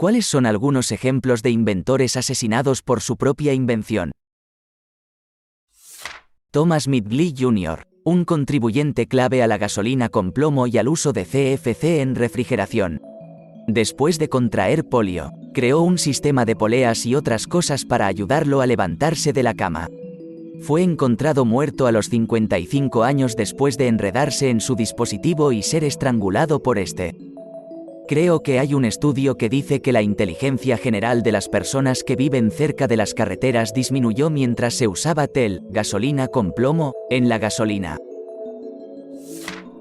¿Cuáles son algunos ejemplos de inventores asesinados por su propia invención? Thomas Midgley Jr., un contribuyente clave a la gasolina con plomo y al uso de CFC en refrigeración. Después de contraer polio, creó un sistema de poleas y otras cosas para ayudarlo a levantarse de la cama. Fue encontrado muerto a los 55 años después de enredarse en su dispositivo y ser estrangulado por este. Creo que hay un estudio que dice que la inteligencia general de las personas que viven cerca de las carreteras disminuyó mientras se usaba gasolina con plomo, en la gasolina.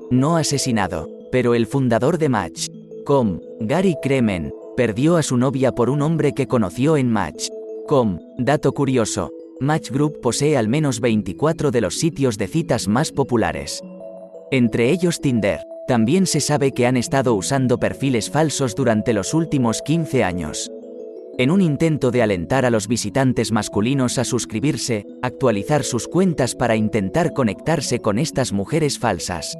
No asesinado, pero el fundador de Match.com, Gary Kremen, perdió a su novia por un hombre que conoció en Match.com. Dato curioso, Match Group posee al menos 24 de los sitios de citas más populares. Entre ellos Tinder. También se sabe que han estado usando perfiles falsos durante los últimos 15 años. En un intento de alentar a los visitantes masculinos a suscribirse, actualizar sus cuentas para intentar conectarse con estas mujeres falsas.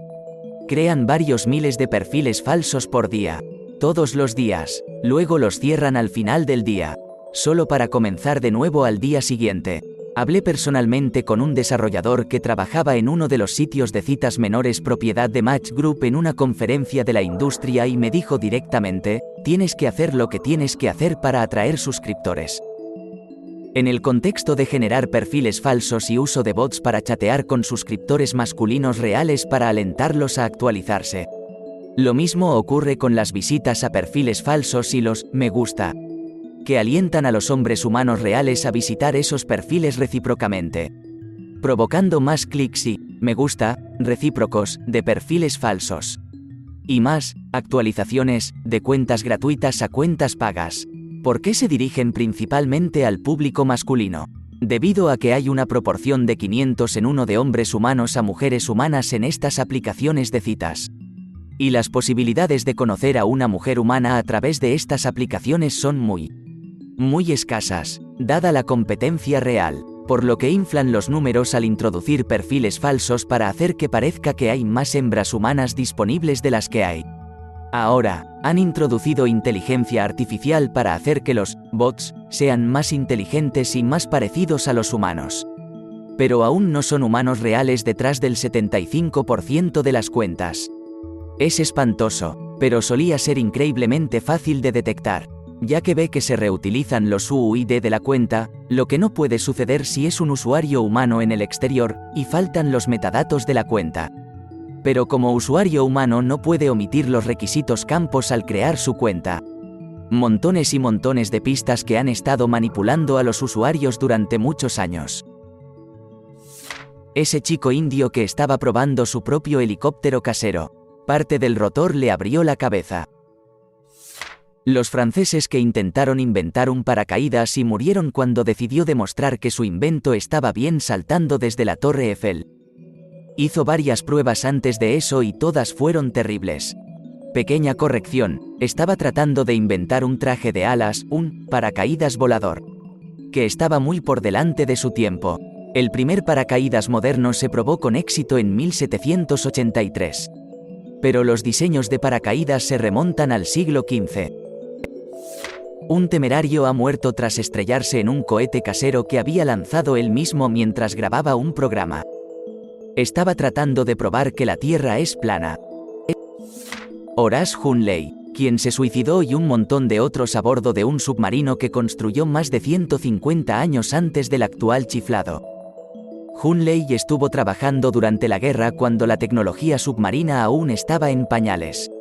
Crean varios miles de perfiles falsos por día. Todos los días. Luego los cierran al final del día. Solo para comenzar de nuevo al día siguiente. Hablé personalmente con un desarrollador que trabajaba en uno de los sitios de citas menores propiedad de Match Group en una conferencia de la industria y me dijo directamente, tienes que hacer lo que tienes que hacer para atraer suscriptores. En el contexto de generar perfiles falsos y uso de bots para chatear con suscriptores masculinos reales para alentarlos a actualizarse. Lo mismo ocurre con las visitas a perfiles falsos y los me gusta, que alientan a los hombres humanos reales a visitar esos perfiles recíprocamente, provocando más clics y me gusta recíprocos de perfiles falsos. Y más actualizaciones de cuentas gratuitas a cuentas pagas. ¿Por qué se dirigen principalmente al público masculino? Debido a que hay una proporción de 500 en 1 de hombres humanos a mujeres humanas en estas aplicaciones de citas. Y las posibilidades de conocer a una mujer humana a través de estas aplicaciones son muy escasas, dada la competencia real, por lo que inflan los números al introducir perfiles falsos para hacer que parezca que hay más hembras humanas disponibles de las que hay. Ahora, han introducido inteligencia artificial para hacer que los bots sean más inteligentes y más parecidos a los humanos. Pero aún no son humanos reales detrás del 75% de las cuentas. Es espantoso, pero solía ser increíblemente fácil de detectar, ya que ve que se reutilizan los UID de la cuenta, lo que no puede suceder si es un usuario humano en el exterior, y faltan los metadatos de la cuenta. Pero como usuario humano no puede omitir los requisitos campos al crear su cuenta. Montones y montones de pistas que han estado manipulando a los usuarios durante muchos años. Ese chico indio que estaba probando su propio helicóptero casero. Parte del rotor le abrió la cabeza. Los franceses que intentaron inventar un paracaídas y murieron cuando decidió demostrar que su invento estaba bien saltando desde la Torre Eiffel. Hizo varias pruebas antes de eso y todas fueron terribles. Pequeña corrección, estaba tratando de inventar un traje de alas, un paracaídas volador, que estaba muy por delante de su tiempo. El primer paracaídas moderno se probó con éxito en 1783. Pero los diseños de paracaídas se remontan al siglo XV. Un temerario ha muerto tras estrellarse en un cohete casero que había lanzado él mismo mientras grababa un programa. Estaba tratando de probar que la Tierra es plana. Horace Hunley, quien se suicidó y un montón de otros a bordo de un submarino que construyó más de 150 años antes del actual chiflado. Hunley estuvo trabajando durante la guerra cuando la tecnología submarina aún estaba en pañales.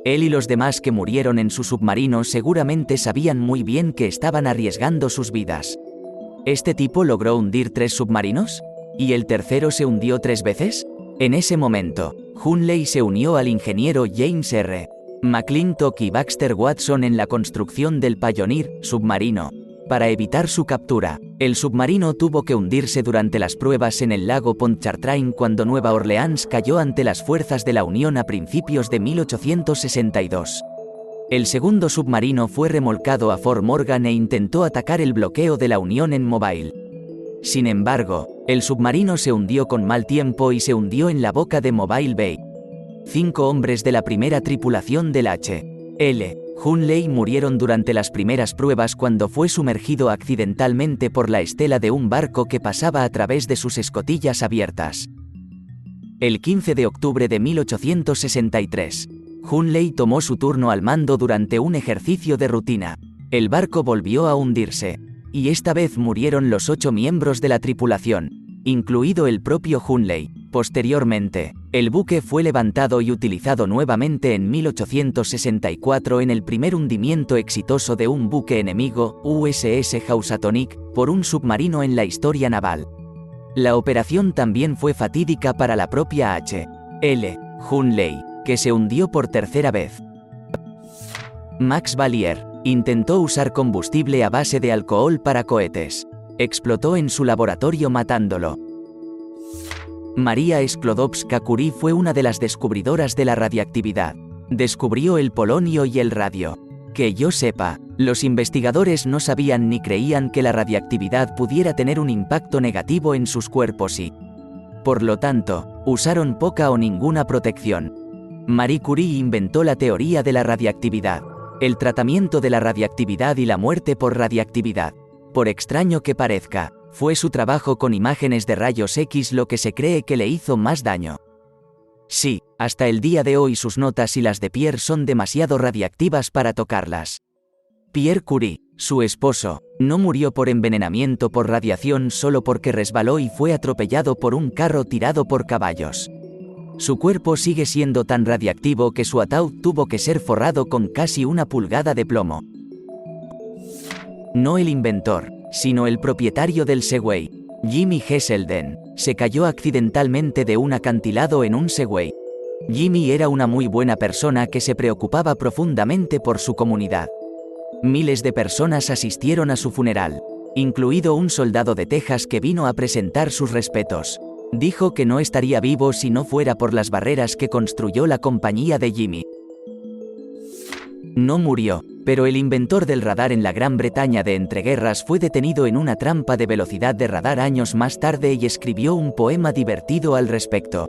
Él y los demás que murieron en su submarino seguramente sabían muy bien que estaban arriesgando sus vidas. ¿Este tipo logró hundir 3 submarinos? ¿Y el tercero se hundió 3 veces? En ese momento, Hunley se unió al ingeniero James R. McClintock y Baxter Watson en la construcción del Pioneer submarino. Para evitar su captura, el submarino tuvo que hundirse durante las pruebas en el lago Pontchartrain cuando Nueva Orleans cayó ante las fuerzas de la Unión a principios de 1862. El segundo submarino fue remolcado a Fort Morgan e intentó atacar el bloqueo de la Unión en Mobile. Sin embargo, el submarino se hundió con mal tiempo y se hundió en la boca de Mobile Bay. 5 hombres de la primera tripulación del H.L. Hunley murieron durante las primeras pruebas cuando fue sumergido accidentalmente por la estela de un barco que pasaba a través de sus escotillas abiertas. El 15 de octubre de 1863, Hunley tomó su turno al mando durante un ejercicio de rutina. El barco volvió a hundirse, y esta vez murieron los 8 miembros de la tripulación, incluido el propio Hunley. Posteriormente, el buque fue levantado y utilizado nuevamente en 1864 en el primer hundimiento exitoso de un buque enemigo, USS Housatonic, por un submarino en la historia naval. La operación también fue fatídica para la propia H.L. Hunley, que se hundió por tercera vez. Max Valier intentó usar combustible a base de alcohol para cohetes. Explotó en su laboratorio matándolo. María Sklodowska-Curie fue una de las descubridoras de la radiactividad. Descubrió el polonio y el radio. Que yo sepa, los investigadores no sabían ni creían que la radiactividad pudiera tener un impacto negativo en sus cuerpos y, por lo tanto, usaron poca o ninguna protección. Marie Curie inventó la teoría de la radiactividad, el tratamiento de la radiactividad y la muerte por radiactividad. Por extraño que parezca, fue su trabajo con imágenes de rayos X lo que se cree que le hizo más daño. Sí, hasta el día de hoy sus notas y las de Pierre son demasiado radiactivas para tocarlas. Pierre Curie, su esposo, no murió por envenenamiento por radiación solo porque resbaló y fue atropellado por un carro tirado por caballos. Su cuerpo sigue siendo tan radiactivo que su ataúd tuvo que ser forrado con casi 1 pulgada de plomo. No el inventor, sino el propietario del Segway, Jimmy Heselden, se cayó accidentalmente de un acantilado en un Segway. Jimmy era una muy buena persona que se preocupaba profundamente por su comunidad. Miles de personas asistieron a su funeral, incluido un soldado de Texas que vino a presentar sus respetos. Dijo que no estaría vivo si no fuera por las barreras que construyó la compañía de Jimmy. No murió, pero el inventor del radar en la Gran Bretaña de entreguerras fue detenido en una trampa de velocidad de radar años más tarde y escribió un poema divertido al respecto.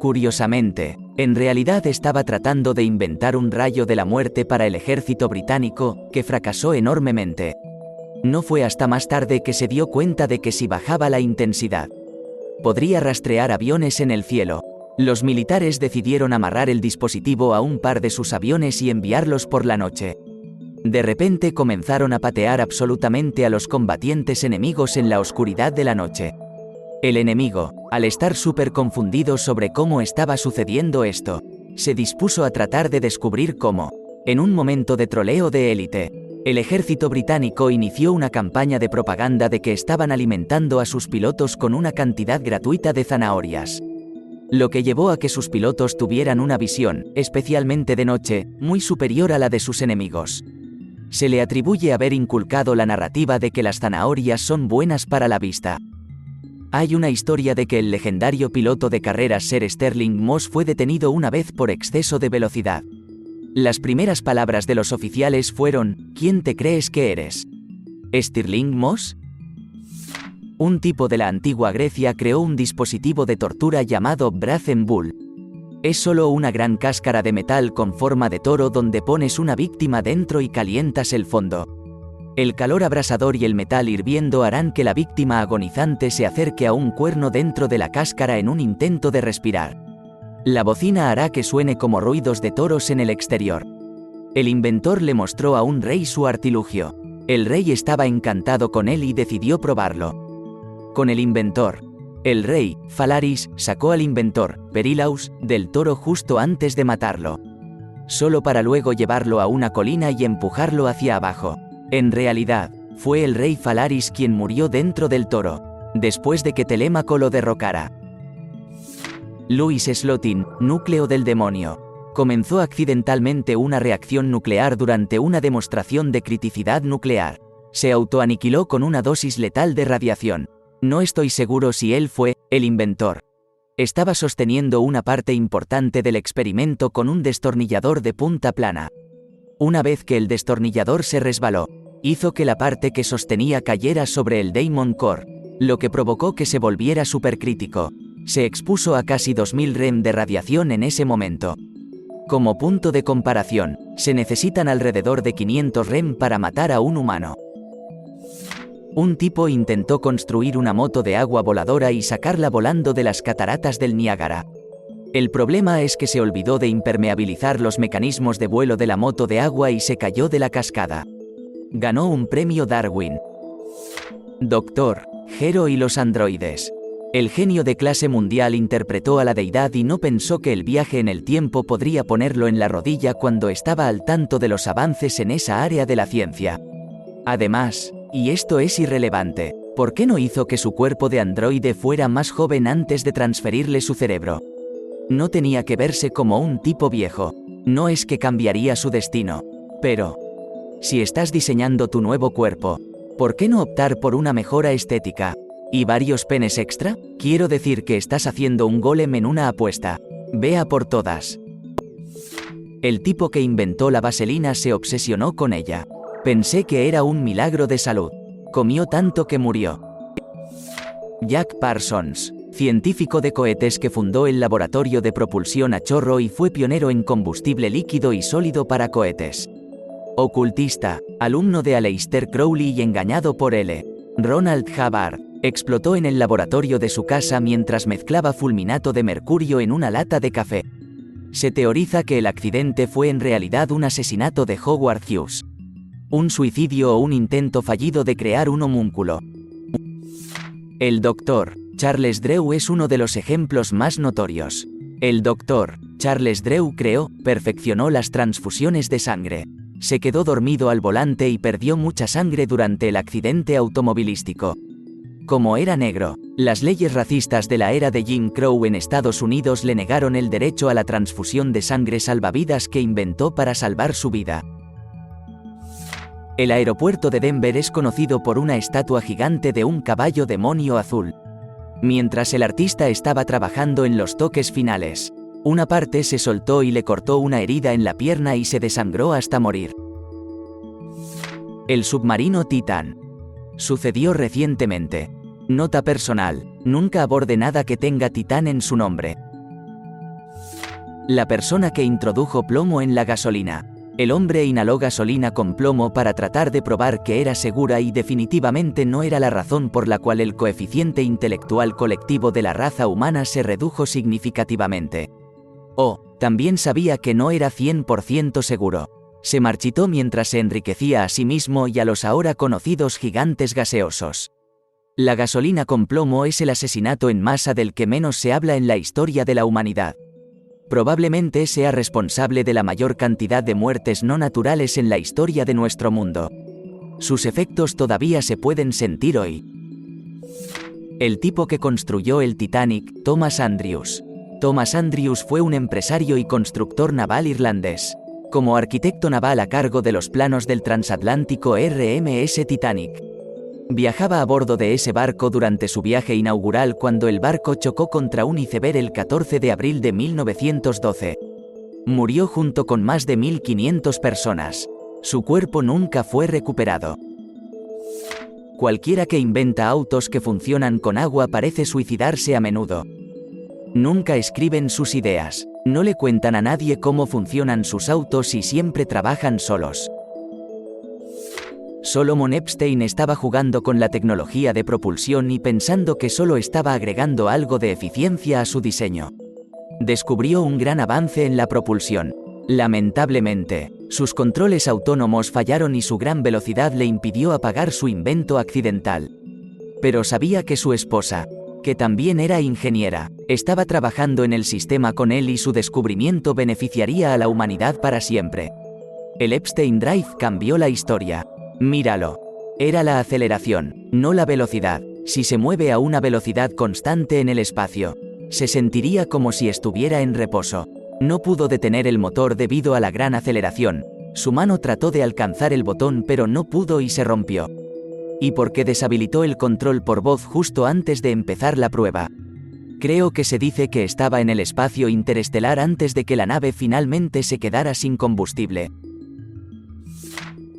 Curiosamente, en realidad estaba tratando de inventar un rayo de la muerte para el ejército británico, que fracasó enormemente. No fue hasta más tarde que se dio cuenta de que si bajaba la intensidad, podría rastrear aviones en el cielo. Los militares decidieron amarrar el dispositivo a un par de sus aviones y enviarlos por la noche. De repente comenzaron a patear absolutamente a los combatientes enemigos en la oscuridad de la noche. El enemigo, al estar súper confundido sobre cómo estaba sucediendo esto, se dispuso a tratar de descubrir cómo, en un momento de troleo de élite, el ejército británico inició una campaña de propaganda de que estaban alimentando a sus pilotos con una cantidad gratuita de zanahorias. Lo que llevó a que sus pilotos tuvieran una visión, especialmente de noche, muy superior a la de sus enemigos. Se le atribuye haber inculcado la narrativa de que las zanahorias son buenas para la vista. Hay una historia de que el legendario piloto de carreras Sir Stirling Moss fue detenido una vez por exceso de velocidad. Las primeras palabras de los oficiales fueron: ¿quién te crees que eres? ¿Stirling Moss? Un tipo de la antigua Grecia creó un dispositivo de tortura llamado Brazen Bull. Es solo una gran cáscara de metal con forma de toro donde pones una víctima dentro y calientas el fondo. El calor abrasador y el metal hirviendo harán que la víctima agonizante se acerque a un cuerno dentro de la cáscara en un intento de respirar. La bocina hará que suene como ruidos de toros en el exterior. El inventor le mostró a un rey su artilugio. El rey estaba encantado con él y decidió probarlo. Con el inventor, el rey, Phalaris, sacó al inventor, Perilaus, del toro justo antes de matarlo. Solo para luego llevarlo a una colina y empujarlo hacia abajo. En realidad, fue el rey Phalaris quien murió dentro del toro, después de que Telémaco lo derrocara. Louis Slotin, núcleo del demonio. Comenzó accidentalmente una reacción nuclear durante una demostración de criticidad nuclear. Se autoaniquiló con una dosis letal de radiación. No estoy seguro si él fue el inventor. Estaba sosteniendo una parte importante del experimento con un destornillador de punta plana. Una vez que el destornillador se resbaló, hizo que la parte que sostenía cayera sobre el Diamond Core, lo que provocó que se volviera supercrítico. Se expuso a casi 2000 rem de radiación en ese momento. Como punto de comparación, se necesitan alrededor de 500 rem para matar a un humano. Un tipo intentó construir una moto de agua voladora y sacarla volando de las cataratas del Niágara. El problema es que se olvidó de impermeabilizar los mecanismos de vuelo de la moto de agua y se cayó de la cascada. Ganó un premio Darwin. Doctor, Jero y los androides. El genio de clase mundial interpretó a la deidad y no pensó que el viaje en el tiempo podría ponerlo en la rodilla cuando estaba al tanto de los avances en esa área de la ciencia. Además, y esto es irrelevante, ¿por qué no hizo que su cuerpo de androide fuera más joven antes de transferirle su cerebro? No tenía que verse como un tipo viejo. No es que cambiaría su destino. Pero, si estás diseñando tu nuevo cuerpo, ¿por qué no optar por una mejora estética? ¿Y varios penes extra? Quiero decir que estás haciendo un golem en una apuesta. Vea por todas. El tipo que inventó la vaselina se obsesionó con ella. Pensé que era un milagro de salud. Comió tanto que murió. Jack Parsons, científico de cohetes que fundó el laboratorio de propulsión a chorro y fue pionero en combustible líquido y sólido para cohetes. Ocultista, alumno de Aleister Crowley y engañado por L. Ronald Hubbard, explotó en el laboratorio de su casa mientras mezclaba fulminato de mercurio en una lata de café. Se teoriza que el accidente fue en realidad un asesinato de Howard Hughes. Un suicidio o un intento fallido de crear un homúnculo. El Dr. Charles Drew es uno de los ejemplos más notorios. El Dr. Charles Drew creó, perfeccionó las transfusiones de sangre. Se quedó dormido al volante y perdió mucha sangre durante el accidente automovilístico. Como era negro, las leyes racistas de la era de Jim Crow en Estados Unidos le negaron el derecho a la transfusión de sangre salvavidas que inventó para salvar su vida. El aeropuerto de Denver es conocido por una estatua gigante de un caballo demonio azul. Mientras el artista estaba trabajando en los toques finales, una parte se soltó y le cortó una herida en la pierna y se desangró hasta morir. El submarino Titán. Sucedió recientemente. Nota personal: nunca aborde nada que tenga Titán en su nombre. La persona que introdujo plomo en la gasolina. El hombre inhaló gasolina con plomo para tratar de probar que era segura y definitivamente no era la razón por la cual el coeficiente intelectual colectivo de la raza humana se redujo significativamente. También sabía que no era 100% seguro. Se marchitó mientras se enriquecía a sí mismo y a los ahora conocidos gigantes gaseosos. La gasolina con plomo es el asesinato en masa del que menos se habla en la historia de la humanidad. Probablemente sea responsable de la mayor cantidad de muertes no naturales en la historia de nuestro mundo. Sus efectos todavía se pueden sentir hoy. El tipo que construyó el Titanic, Thomas Andrews. Thomas Andrews fue un empresario y constructor naval irlandés. Como arquitecto naval a cargo de los planos del transatlántico RMS Titanic. Viajaba a bordo de ese barco durante su viaje inaugural cuando el barco chocó contra un iceberg el 14 de abril de 1912. Murió junto con más de 1.500 personas. Su cuerpo nunca fue recuperado. Cualquiera que inventa autos que funcionan con agua parece suicidarse a menudo. Nunca escriben sus ideas, no le cuentan a nadie cómo funcionan sus autos y siempre trabajan solos. Solomon Epstein estaba jugando con la tecnología de propulsión y pensando que solo estaba agregando algo de eficiencia a su diseño. Descubrió un gran avance en la propulsión. Lamentablemente, sus controles autónomos fallaron y su gran velocidad le impidió apagar su invento accidental. Pero sabía que su esposa, que también era ingeniera, estaba trabajando en el sistema con él y su descubrimiento beneficiaría a la humanidad para siempre. El Epstein Drive cambió la historia. Míralo. Era la aceleración, no la velocidad. Si se mueve a una velocidad constante en el espacio, se sentiría como si estuviera en reposo. No pudo detener el motor debido a la gran aceleración. Su mano trató de alcanzar el botón pero no pudo y se rompió. Y porque deshabilitó el control por voz justo antes de empezar la prueba. Creo que se dice que estaba en el espacio interestelar antes de que la nave finalmente se quedara sin combustible.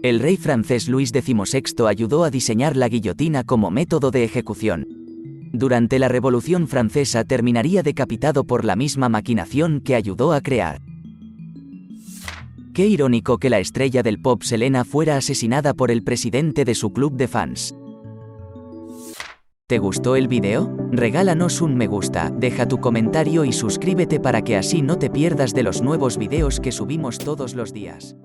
El rey francés Luis XVI ayudó a diseñar la guillotina como método de ejecución. Durante la Revolución Francesa terminaría decapitado por la misma maquinación que ayudó a crear. Qué irónico que la estrella del pop Selena fuera asesinada por el presidente de su club de fans. ¿Te gustó el video? Regálanos un me gusta, deja tu comentario y suscríbete para que así no te pierdas de los nuevos videos que subimos todos los días.